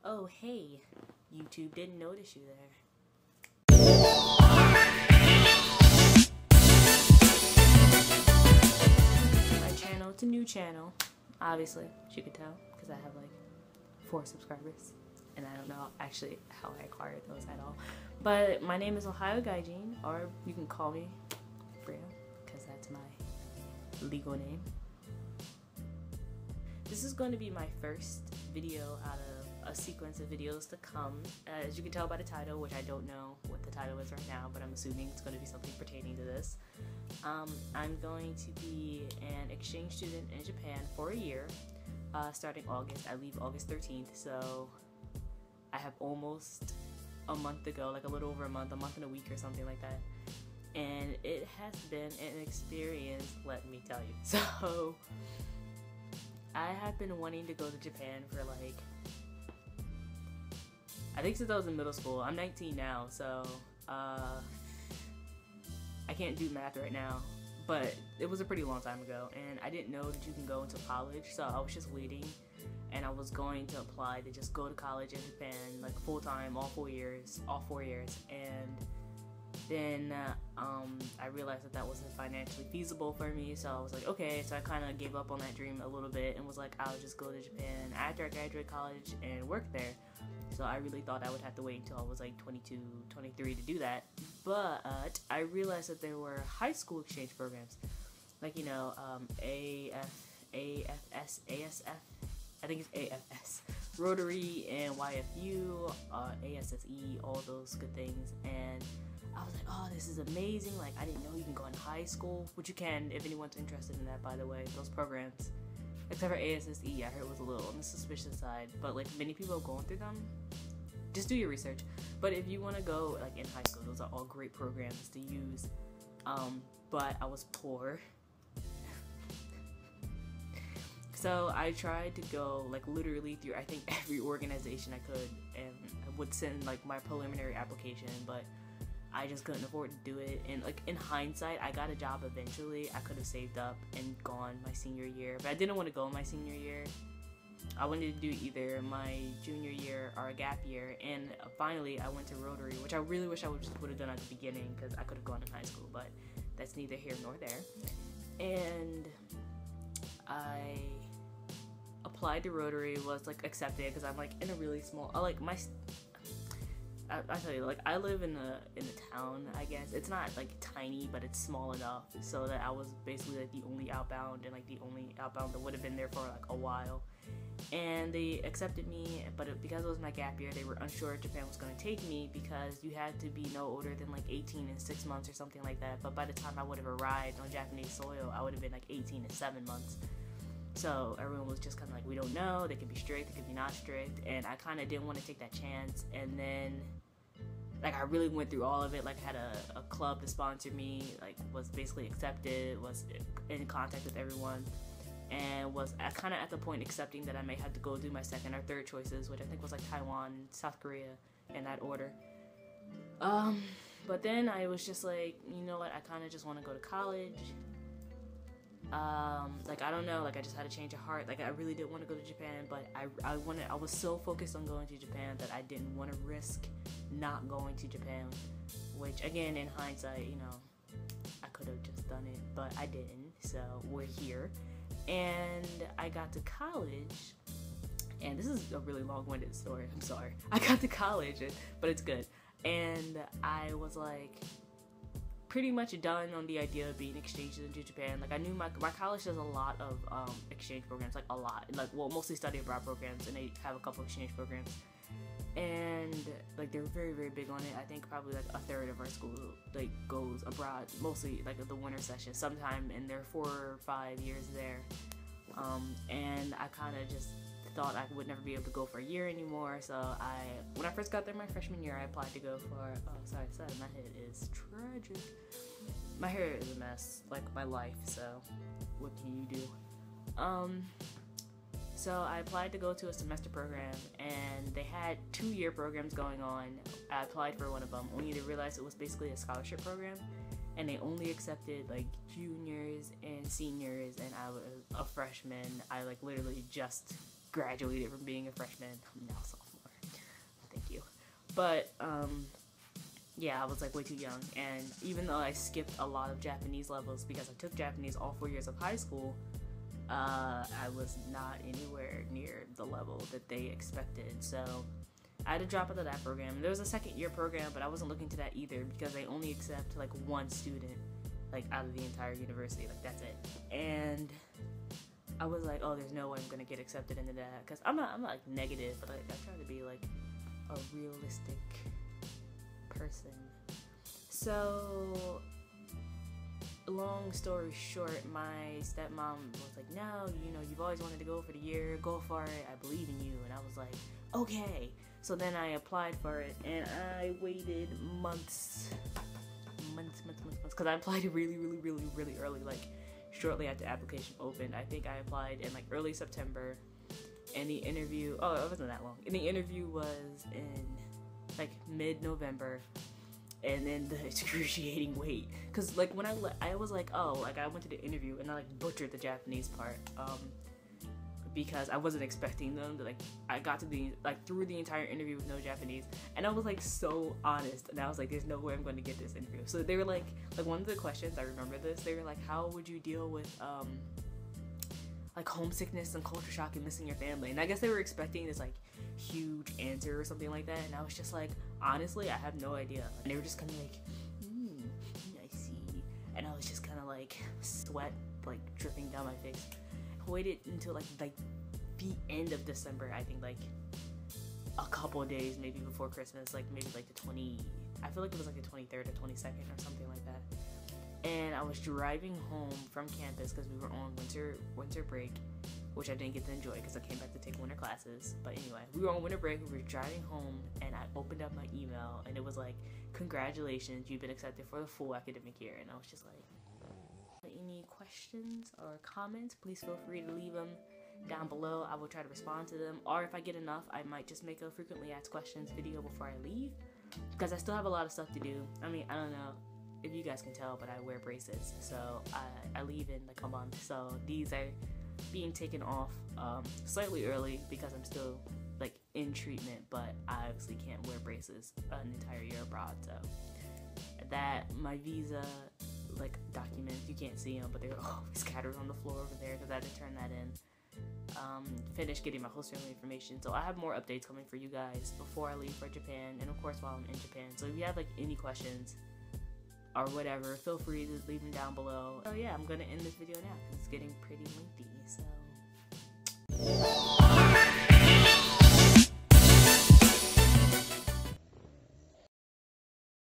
Oh, hey, YouTube didn't notice you there. My channel, it's a new channel, obviously, as you can tell, because I have like 4 subscribers, and I don't know actually how I acquired those at all. But my name is Ohio Gaijin, or you can call me Freya, because that's my legal name. This is going to be my first video out of a sequence of videos to come. As you can tell by the title, which I don't know what the title is right now, but I'm assuming it's going to be something pertaining to this. I'm going to be an exchange student in Japan for a year, starting August. I leave August 13th, so I have almost a month to go, like a little over a month and a week or something like that. And it has been an experience, let me tell you. So I have been wanting to go to Japan for like, I think since I was in middle school. I'm 19 now, so I can't do math right now, but it was a pretty long time ago, and I didn't know that you can go into college, so I was just waiting, and I was going to apply to just go to college in Japan, like full-time, all 4 years, and then I realized that wasn't financially feasible for me, so I was like, okay, so I kind of gave up on that dream a little bit and was like, I'll just go to Japan after I graduate college and work there. So I really thought I would have to wait until I was like 22, 23 to do that, but I realized that there were high school exchange programs, like, you know, AFS, ASF, I think it's AFS, Rotary and YFU, ASSE, all those good things, and I was like, oh, this is amazing. Like, I didn't know you can go in high school, which you can if anyone's interested in that, by the way, those programs. Except for ASSE, I heard it was a little on the suspicious side, but like many people are going through them. Just do your research. But if you want to go like in high school, those are all great programs to use. But I was poor. So I tried to go like literally through I think every organization I could, and I would send like my preliminary application, but I just couldn't afford to do it. And like in hindsight, I got a job eventually. I could have saved up and gone my senior year, but I didn't want to go my senior year. I wanted to do either my junior year or a gap year, and finally I went to Rotary, which I really wish I would have done at the beginning, because I could have gone in high school, but that's neither here nor there. And I applied to Rotary, was like accepted, because I'm like in a really small, I tell you, like, I live in a town, I guess. It's not like tiny, but it's small enough so that I was basically like the only outbound, and like the only outbound that would have been there for like a while. And they accepted me, but because it was my gap year, they were unsure if Japan was going to take me, because you had to be no older than like 18 in 6 months or something like that. But by the time I would have arrived on Japanese soil, I would have been like 18 in 7 months. So everyone was just kind of like, we don't know, they could be strict, they could be not strict, and I kind of didn't want to take that chance. And then, like, I really went through all of it. Like, I had a club that sponsored me, like, was basically accepted, was in contact with everyone, and was kind of at the point accepting that I may have to go do my second or third choices, which I think was like Taiwan, South Korea, in that order. But then I was just like, you know what, I kind of just want to go to college. Like, I don't know, like, I just had a change of heart. Like, I really didn't want to go to Japan, but I was so focused on going to Japan that I didn't want to risk not going to Japan, which, again, in hindsight, you know, I could have just done it, but I didn't, so we're here. And I got to college, and this is a really long-winded story, I'm sorry. I got to college, but it's good, and I was like, pretty much done on the idea of being exchanged into Japan. Like, I knew my college does a lot of exchange programs, like a lot, like, well, mostly study abroad programs, and they have a couple exchange programs, and like they're very, very big on it. I think probably like a third of our school like goes abroad, mostly like the winter session, sometime in their 4 or 5 years there. And I kind of just thought I would never be able to go for a year anymore, so when I first got there my freshman year, I applied to go for, my head is tragic. My hair is a mess, like my life, so what can you do? So I applied to go to a semester program, and they had 2-year programs going on. I applied for one of them, only to realize it was basically a scholarship program, and they only accepted like juniors and seniors, and I was a freshman. I like literally just graduated from being a freshman. I'm now a sophomore. thank you. But yeah, I was like way too young, and even though I skipped a lot of Japanese levels because I took Japanese all 4 years of high school, I was not anywhere near the level that they expected. So I had to drop out of that program. There was a second year program, but I wasn't looking to that either because they only accept like one student like out of the entire university. Like that's it. And I was like, oh, there's no way I'm gonna get accepted into that because I'm not like negative, but I try to be like a realistic person. So long story short, my stepmom was like, no, you know, you've always wanted to go for the year, go for it, I believe in you. And I was like, okay. So then I applied for it, and I waited months, because I applied really early, like shortly after application opened. I think I applied in like early September, and the interview, it wasn't that long, and the interview was in like mid-November. And then the excruciating wait, because like when I was like, oh, like I went to the interview and I like butchered the Japanese part, because I wasn't expecting them to, like, I got to the, like, through the entire interview with no Japanese, and I was like so honest, and I was like, there's no way I'm going to get this interview. So they were like one of the questions, I remember this, they were like, how would you deal with like homesickness and culture shock and missing your family? And I guess they were expecting this like huge answer or something like that, and I was just like, honestly, I have no idea. And they were just kind of like, I see. And I was just kind of like sweat like dripping down my face. I waited until like the end of December, I think, like a couple of days maybe before Christmas, like maybe like the 20, I feel like it was like the 23rd or 22nd or something like that. And I was driving home from campus because we were on winter break, which I didn't get to enjoy because I came back to take winter classes. But anyway, we were on winter break, we were driving home, and I opened up my email, and it was like, congratulations, you've been accepted for the full academic year. And I was just like, any questions or comments, please feel free to leave them down below. I will try to respond to them, or if I get enough, I might just make a frequently asked questions video before I leave, because I still have a lot of stuff to do. I mean, I don't know if you guys can tell, but I wear braces, so I leave in like a month, so these are being taken off slightly early because I'm still like in treatment, but I obviously can't wear braces an entire year abroad. So that, my visa like documents, you can't see them, but they're all scattered on the floor over there because I had to turn that in. Finish getting my host family information, so I have more updates coming for you guys before I leave for Japan, and of course while I'm in Japan. So if you have like any questions or whatever, feel free to leave them down below. Oh yeah, I'm gonna end this video now because it's getting pretty lengthy, so